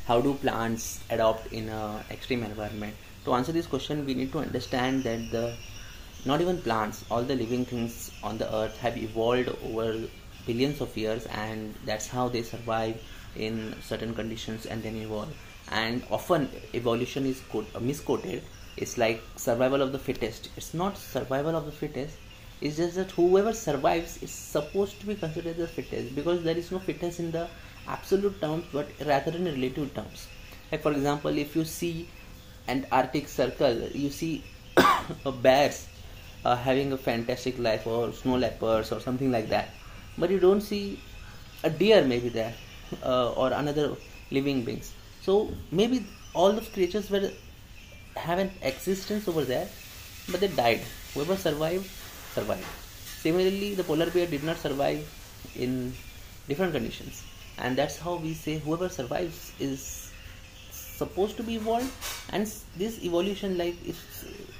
how do plants adopt in a extreme environment? To answer this question, we need to understand that not even plants, all the living things on the earth have evolved over billions of years, and that's how they survive in certain conditions and then evolve. And often evolution is misquoted. It's like survival of the fittest. It's not survival of the fittest. It's just that whoever survives is supposed to be considered the fittest, because there is no fitness in the absolute terms but rather in relative terms. Like for example, if you see an Arctic Circle, you see bears having a fantastic life, or snow leopards or something like that, but you don't see a deer maybe there, or another living beings. So maybe all those creatures were have an existence over there, but they died. Whoever survived Similarly, the polar bear did not survive in different conditions, and that's how we say whoever survives is supposed to be evolved. And this evolution, like if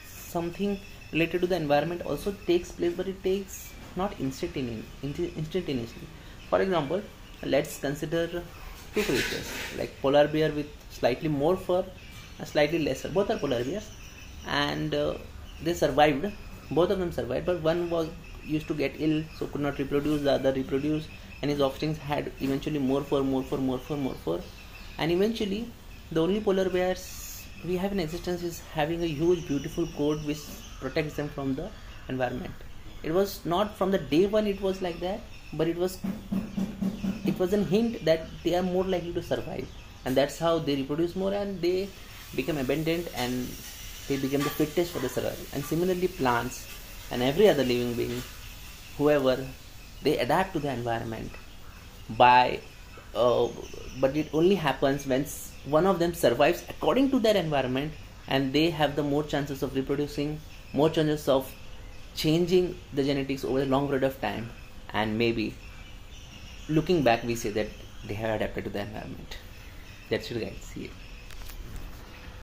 something related to the environment also takes place, but it takes not instantaneously. For example, let's consider two creatures like polar bear with slightly more fur and slightly lesser. Both are polar bears, and they survived. Both of them survived, but one was used to get ill, so could not reproduce. The other reproduced, and his offspring had eventually more fur, and eventually the only polar bears we have in existence is having a huge beautiful coat which protects them from the environment. It was not from the day one it was like that, but it was a hint that they are more likely to survive, and that's how they reproduce more and they become abundant and they become the fittest for the survival. And similarly, plants and every other living being, whoever, they adapt to the environment by but it only happens when one of them survives according to their environment, and they have the more chances of reproducing, more chances of changing the genetics over a long period of time, and maybe looking back we say that they have adapted to the environment. That's it guys. See you.